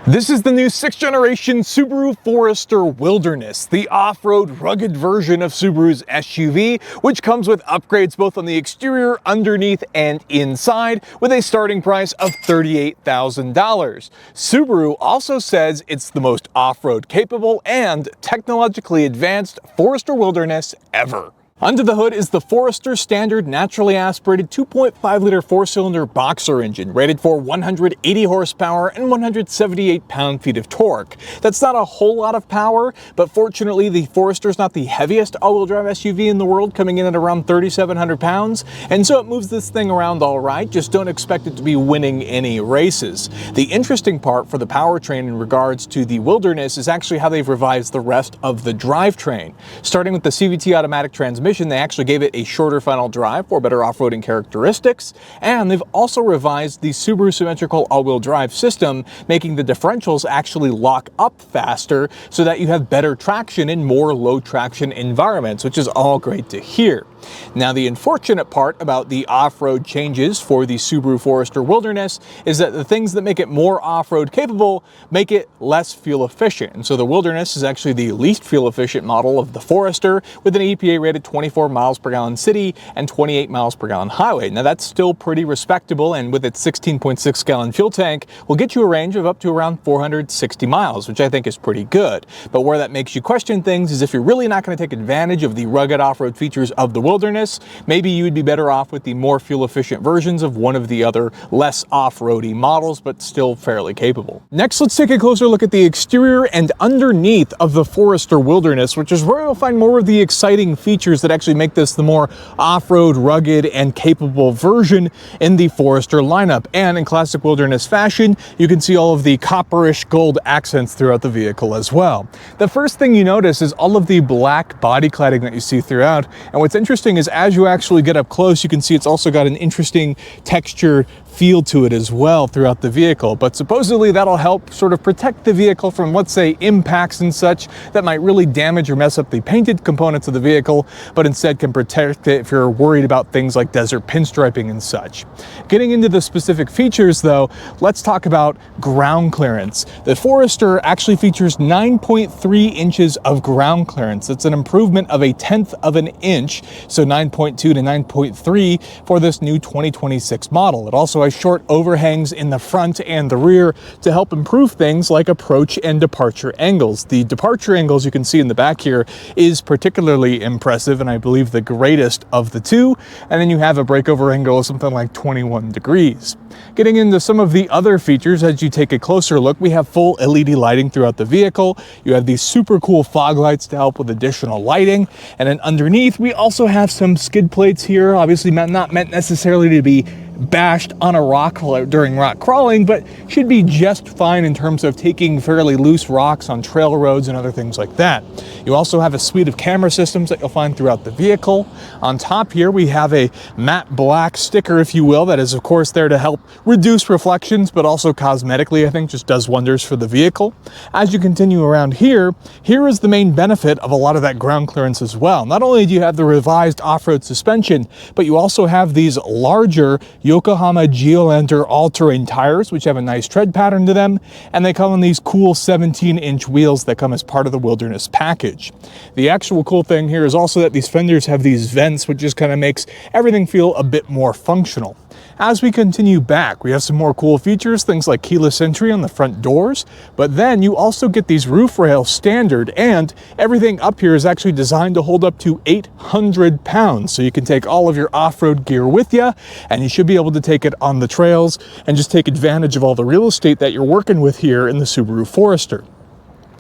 This is the new 6th generation Subaru Forester Wilderness, the off-road rugged version of Subaru's SUV, which comes with upgrades both on the exterior, underneath, and inside, with a starting price of $38,000. Subaru also says it's the most off-road capable and technologically advanced Forester Wilderness ever. Under the hood is the Forester standard naturally aspirated 2.5-liter four-cylinder boxer engine, rated for 180 horsepower and 178 pound-feet of torque. That's not a whole lot of power, but fortunately the Forester is not the heaviest all-wheel drive SUV in the world, coming in at around 3,700 pounds, and so it moves this thing around all right. Just don't expect it to be winning any races. The interesting part for the powertrain in regards to the Wilderness is actually how they've revised the rest of the drivetrain. Starting with the CVT automatic transmission, they actually gave it a shorter final drive for better off-roading characteristics, and they've also revised the Subaru symmetrical all-wheel drive system, making the differentials actually lock up faster so that you have better traction in more low traction environments, which is all great to hear. Now, the unfortunate part about the off-road changes for the Subaru Forester Wilderness is that the things that make it more off-road capable make it less fuel efficient. And so the Wilderness is actually the least fuel efficient model of the Forester, with an EPA rated 24 miles per gallon city and 28 miles per gallon highway. Now, that's still pretty respectable, and with its 16.6 gallon fuel tank will get you a range of up to around 460 miles, which I think is pretty good. But where that makes you question things is if you're really not going to take advantage of the rugged off-road features of the Wilderness, maybe you would be better off with the more fuel-efficient versions of one of the other less off-roady models, but still fairly capable. Next, let's take a closer look at the exterior and underneath of the Forester Wilderness, which is where you'll find more of the exciting features that actually make this the more off-road, rugged, and capable version in the Forester lineup. And in classic Wilderness fashion, you can see all of the copperish gold accents throughout the vehicle as well. The first thing you notice is all of the black body cladding that you see throughout, and what's interesting is as you actually get up close, you can see it's also got an interesting texture feel to it as well throughout the vehicle. But supposedly that'll help sort of protect the vehicle from, let's say, impacts and such that might really damage or mess up the painted components of the vehicle, but instead can protect it if you're worried about things like desert pinstriping and such. Getting into the specific features though, let's talk about ground clearance. The Forester actually features 9.3 inches of ground clearance. That's an improvement of 1/10 of an inch, so 9.2 to 9.3 for this new 2026 model. It also has short overhangs in the front and the rear to help improve things like approach and departure angles. The departure angles you can see in the back here is particularly impressive, and I believe the greatest of the two. And then you have a breakover angle of something like 21 degrees. Getting into some of the other features, as you take a closer look, we have full LED lighting throughout the vehicle. You have these super cool fog lights to help with additional lighting. And then underneath, we also have some skid plates here, obviously not meant necessarily to be bashed on a rock during rock crawling, but should be just fine in terms of taking fairly loose rocks on trail roads and other things like that. You also have a suite of camera systems that you'll find throughout the vehicle. On top here, we have a matte black sticker, if you will, that is of course there to help reduce reflections, but also cosmetically, I think, just does wonders for the vehicle. As you continue around here, here is the main benefit of a lot of that ground clearance as well. Not only do you have the revised off-road suspension, but you also have these larger Yokohama Geolanter all-terrain tires, which have a nice tread pattern to them, and they come on these cool 17-inch wheels that come as part of the Wilderness package. The actual cool thing here is also that these fenders have these vents, which just kind of makes everything feel a bit more functional. As we continue back, we have some more cool features, things like keyless entry on the front doors, but then you also get these roof rails standard, and everything up here is actually designed to hold up to 800 pounds. So you can take all of your off-road gear with you, and you should be able to take it on the trails and just take advantage of all the real estate that you're working with here in the Subaru Forester.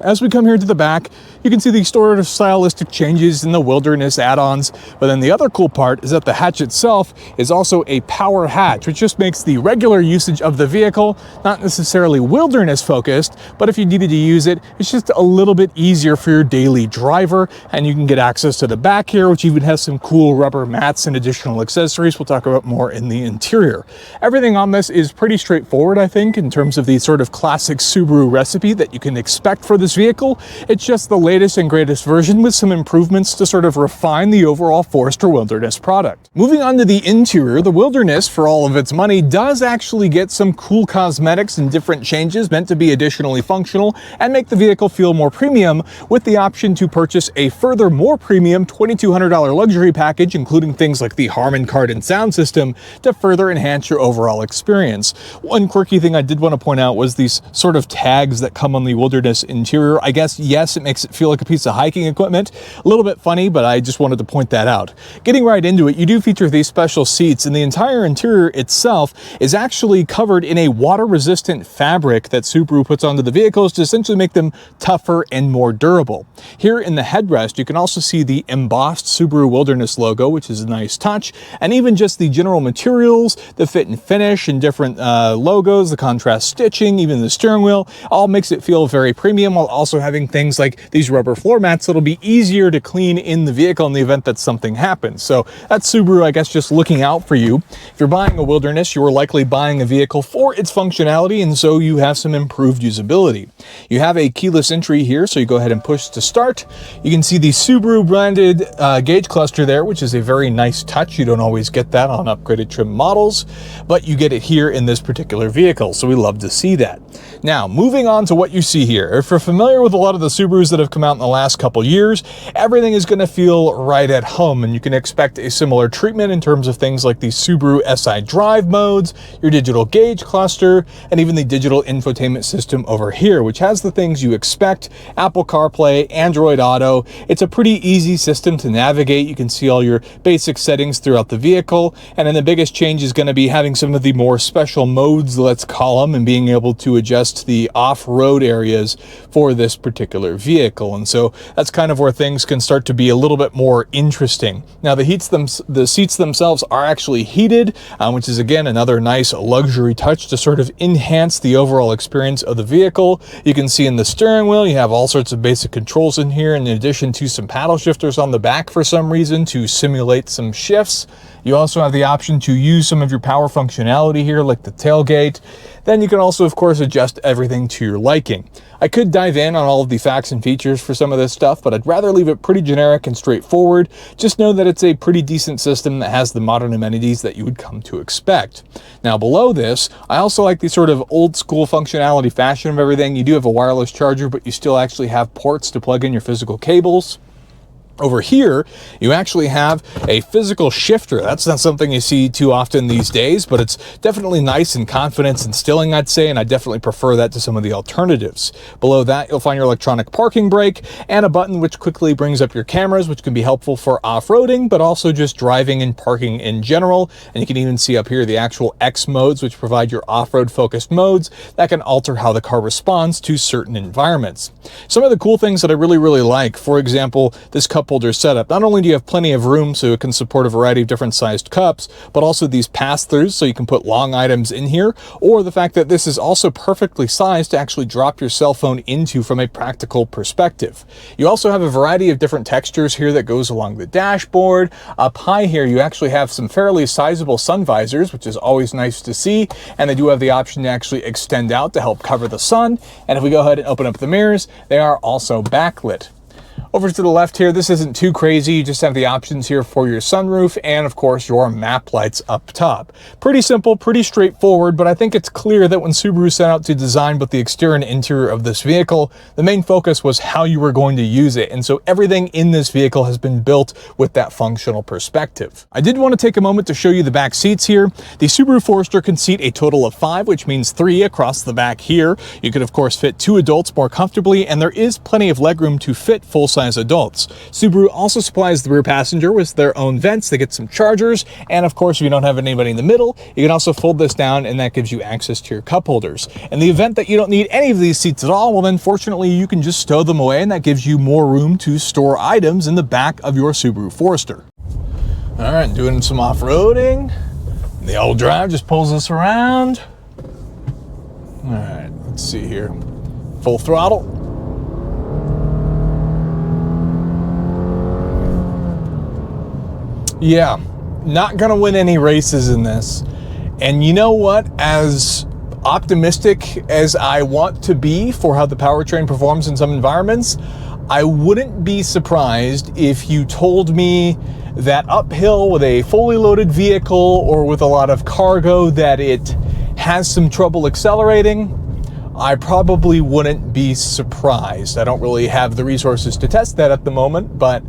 As we come here to the back, you can see these sort of stylistic changes in the Wilderness add-ons, but then the other cool part is that the hatch itself is also a power hatch, which just makes the regular usage of the vehicle not necessarily Wilderness focused, but if you needed to use it, it's just a little bit easier for your daily driver, and you can get access to the back here, which even has some cool rubber mats and additional accessories we'll talk about more in the interior. Everything on this is pretty straightforward, I think, in terms of the sort of classic Subaru recipe that you can expect for the this vehicle. It's just the latest and greatest version with some improvements to sort of refine the overall Forester Wilderness product. Moving on to the interior, the Wilderness, for all of its money, does actually get some cool cosmetics and different changes meant to be additionally functional and make the vehicle feel more premium, with the option to purchase a further more premium $2,200 luxury package, including things like the Harman Kardon sound system, to further enhance your overall experience. One quirky thing I did want to point out was these sort of tags that come on the Wilderness interior. I guess, yes, it makes it feel like a piece of hiking equipment. A little bit funny, but I just wanted to point that out. Getting right into it, you do feature these special seats, and the entire interior itself is actually covered in a water-resistant fabric that Subaru puts onto the vehicles to essentially make them tougher and more durable. Here in the headrest, you can also see the embossed Subaru Wilderness logo, which is a nice touch, and even just the general materials, the fit and finish, and different logos, the contrast stitching, even the steering wheel, all makes it feel very premium, while also having things like these rubber floor mats that'll be easier to clean in the vehicle in the event that something happens. So that's Subaru, I guess, just looking out for you. If you're buying a Wilderness, you're likely buying a vehicle for its functionality, and so you have some improved usability. You have a keyless entry here, so you go ahead and push to start. You can see the Subaru branded gauge cluster there, which is a very nice touch. You don't always get that on upgraded trim models, but you get it here in this particular vehicle, so we love to see that. Now, moving on to what you see here. If you're familiar with a lot of the Subarus that have come out in the last couple years, everything is going to feel right at home, and you can expect a similar treatment in terms of things like the Subaru SI drive modes, your digital gauge cluster, and even the digital infotainment system over here, which has the things you expect: Apple CarPlay, Android Auto. It's a pretty easy system to navigate. You can see all your basic settings throughout the vehicle, and then the biggest change is going to be having some of the more special modes, let's call them, and being able to adjust the off-road areas for this particular vehicle. And so that's kind of where things can start to be a little bit more interesting. Now, the seats themselves are actually heated, which is again another nice luxury touch to sort of enhance the overall experience of the vehicle. You can see in the steering wheel, you have all sorts of basic controls in here, in addition to some paddle shifters on the back for some reason to simulate some shifts. You also have the option to use some of your power functionality here, like the tailgate. Then you can also, of course, adjust everything to your liking. I could dive in on all of the facts and features for some of this stuff, but I'd rather leave it pretty generic and straightforward. Just know that it's a pretty decent system that has the modern amenities that you would come to expect. Now, below this, I also like the sort of old school functionality fashion of everything. You do have a wireless charger, but you still actually have ports to plug in your physical cables. Over here, you actually have a physical shifter. That's not something you see too often these days, but it's definitely nice and confidence instilling, I'd say, and I definitely prefer that to some of the alternatives. Below that, you'll find your electronic parking brake and a button which quickly brings up your cameras, which can be helpful for off-roading, but also just driving and parking in general. And you can even see up here the actual X modes, which provide your off-road focused modes that can alter how the car responds to certain environments. Some of the cool things that I really like, for example, this cup holder setup. Not only do you have plenty of room so it can support a variety of different sized cups, but also these pass-throughs so you can put long items in here, or the fact that this is also perfectly sized to actually drop your cell phone into from a practical perspective. You also have a variety of different textures here that goes along the dashboard. Up high here, you actually have some fairly sizable sun visors, which is always nice to see, and they do have the option to actually extend out to help cover the sun. And if we go ahead and open up the mirrors, they are also backlit. Over to the left here, this isn't too crazy. You just have the options here for your sunroof and, of course, your map lights up top. Pretty simple, pretty straightforward, but I think it's clear that when Subaru set out to design both the exterior and interior of this vehicle, the main focus was how you were going to use it. And so everything in this vehicle has been built with that functional perspective. I did want to take a moment to show you the back seats here. The Subaru Forester can seat a total of 5, which means 3 across the back here. You could, of course, fit 2 adults more comfortably, and there is plenty of legroom to fit full-size adults. Subaru also supplies the rear passenger with their own vents. They get some chargers, and of course, if you don't have anybody in the middle, you can also fold this down, and that gives you access to your cup holders. In the event that you don't need any of these seats at all, well then fortunately you can just stow them away, and that gives you more room to store items in the back of your Subaru Forester. All right, doing some off-roading. The all drive just pulls us around. All right, let's see here. Full throttle. Yeah, not gonna win any races in this. And you know what? As optimistic as I want to be for how the powertrain performs in some environments, I wouldn't be surprised if you told me that uphill with a fully loaded vehicle or with a lot of cargo that it has some trouble accelerating. I probably wouldn't be surprised. I don't really have the resources to test that at the moment, but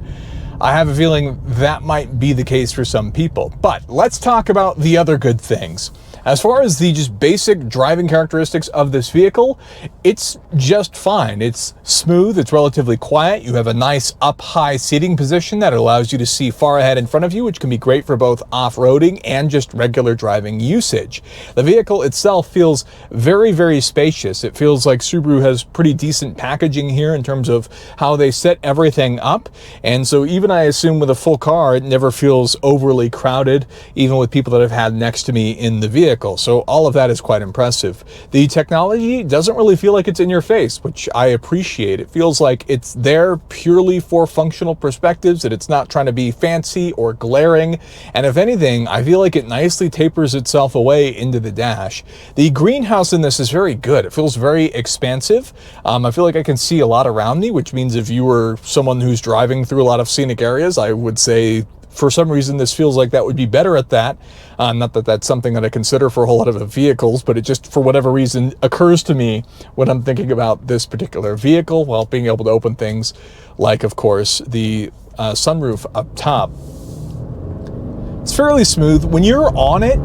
I have a feeling that might be the case for some people. But let's talk about the other good things. As far as the just basic driving characteristics of this vehicle, it's just fine. It's smooth, it's relatively quiet. You have a nice up-high seating position that allows you to see far ahead in front of you, which can be great for both off-roading and just regular driving usage. The vehicle itself feels very, very spacious. It feels like Subaru has pretty decent packaging here in terms of how they set everything up. And so even I assume with a full car, it never feels overly crowded, even with people that I've had next to me in the vehicle. So all of that is quite impressive. The technology doesn't really feel like it's in your face, which I appreciate. It feels like it's there purely for functional perspectives, that it's not trying to be fancy or glaring. And if anything, I feel like it nicely tapers itself away into the dash. The greenhouse in this is very good. It feels very expansive. I feel like I can see a lot around me, which means if you were someone who's driving through a lot of scenic areas, I would say for some reason this feels like that would be better at that. Not that that's something that I consider for a whole lot of vehicles, but it just for whatever reason occurs to me when I'm thinking about this particular vehicle, while being able to open things like, of course, the sunroof up top. It's fairly smooth. When you're on it,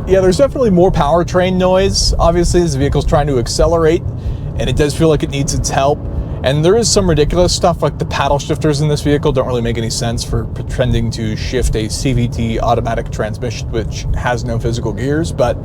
yeah, there's definitely more powertrain noise. Obviously, this vehicle's trying to accelerate, and it does feel like it needs its help. And there is some ridiculous stuff, like the paddle shifters in this vehicle don't really make any sense for pretending to shift a CVT automatic transmission, which has no physical gears. But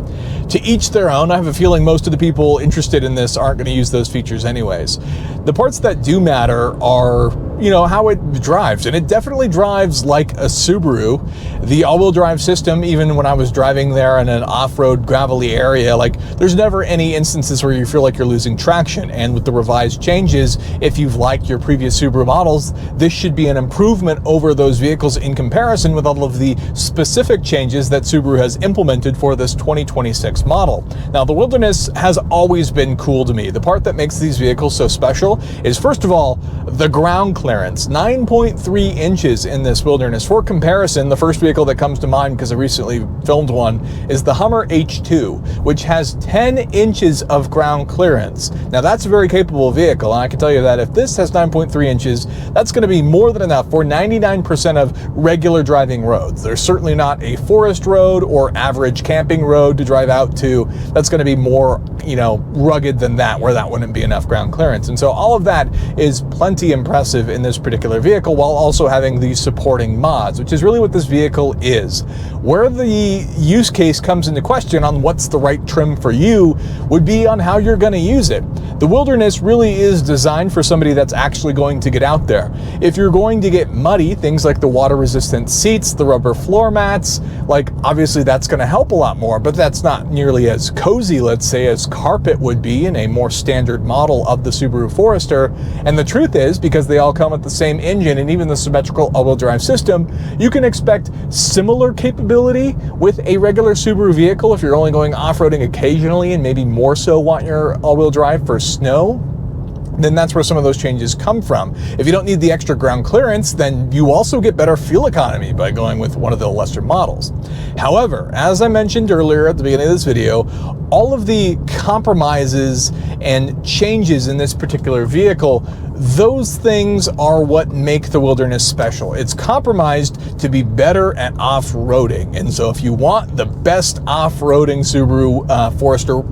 to each their own. I have a feeling most of the people interested in this aren't going to use those features anyways. The parts that do matter are, you know, how it drives. And it definitely drives like a Subaru. The all-wheel drive system, even when I was driving there in an off-road gravelly area, like there's never any instances where you feel like you're losing traction. And with the revised changes, if you've liked your previous Subaru models, this should be an improvement over those vehicles in comparison with all of the specific changes that Subaru has implemented for this 2026 model. Now, the Wilderness has always been cool to me. The part that makes these vehicles so special is, first of all, the ground clearance. 9.3 inches in this Wilderness. For comparison, the first vehicle that comes to mind, because I recently filmed one, is the Hummer H2, which has 10 inches of ground clearance. Now, that's a very capable vehicle, and I can tell you that if this has 9.3 inches, that's going to be more than enough for 99% of regular driving roads. There's certainly not a forest road or average camping road to drive out to that's going to be more, you know, rugged than that, where that wouldn't be enough ground clearance. And so all of that is plenty impressive in this particular vehicle, while also having these supporting mods, which is really what this vehicle is. Where the use case comes into question on what's the right trim for you would be on how you're going to use it. The Wilderness really is designed for somebody that's actually going to get out there. If you're going to get muddy, things like the water-resistant seats, the rubber floor mats, like obviously that's going to help a lot more, but that's not nearly as cozy, let's say, as carpet would be in a more standard model of the Subaru Forester. And the truth is, because they all come with the same engine and even the symmetrical all-wheel drive system, you can expect similar capability with a regular Subaru vehicle if you're only going off-roading occasionally and maybe more so want your all-wheel drive for snow. Then that's where some of those changes come from. If you don't need the extra ground clearance, then you also get better fuel economy by going with one of the lesser models. However, as I mentioned earlier at the beginning of this video, all of the compromises and changes in this particular vehicle, those things are what make the Wilderness special. It's compromised to be better at off-roading. And so if you want the best off-roading Subaru Forester,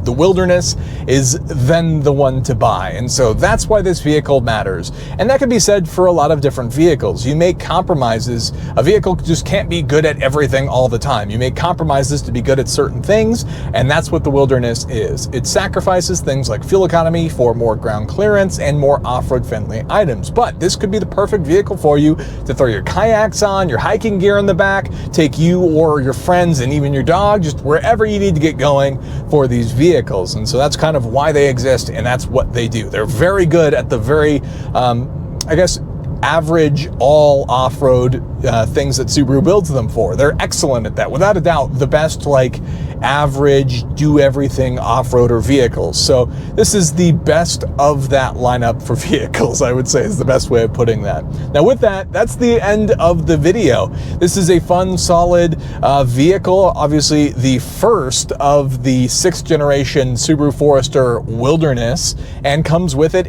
the Wilderness is then the one to buy. And so that's why this vehicle matters. And that can be said for a lot of different vehicles. You make compromises. A vehicle just can't be good at everything all the time. You make compromises to be good at certain things, and that's what the Wilderness is. It sacrifices things like fuel economy for more ground clearance and more off-road friendly items. But this could be the perfect vehicle for you to throw your kayaks on, your hiking gear in the back, take you or your friends and even your dog just wherever you need to get going for these vehicles. And so that's kind of why they exist, and that's what they do. They're very good at the very, I guess, average all off-road things that Subaru builds them for. They're excellent at that. Without a doubt, the best, like, average, do-everything off-roader vehicles. So this is the best of that lineup for vehicles, I would say, is the best way of putting that. Now with that, that's the end of the video. This is a fun, solid vehicle, obviously the first of the 6th generation Subaru Forester Wilderness, and comes with it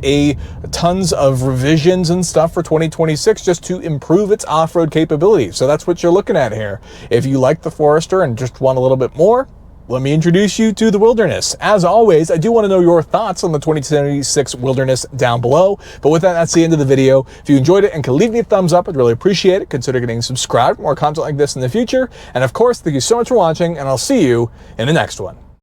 tons of revisions and stuff for 2026 just to improve its off-road capability. So that's what you're looking at here. If you like the Forester and just want a little bit more, let me introduce you to the Wilderness. As always, I do want to know your thoughts on the 2026 Wilderness down below. But with that, that's the end of the video. If you enjoyed it and can leave me a thumbs up, I'd really appreciate it. Consider getting subscribed for more content like this in the future. And of course, thank you so much for watching, and I'll see you in the next one.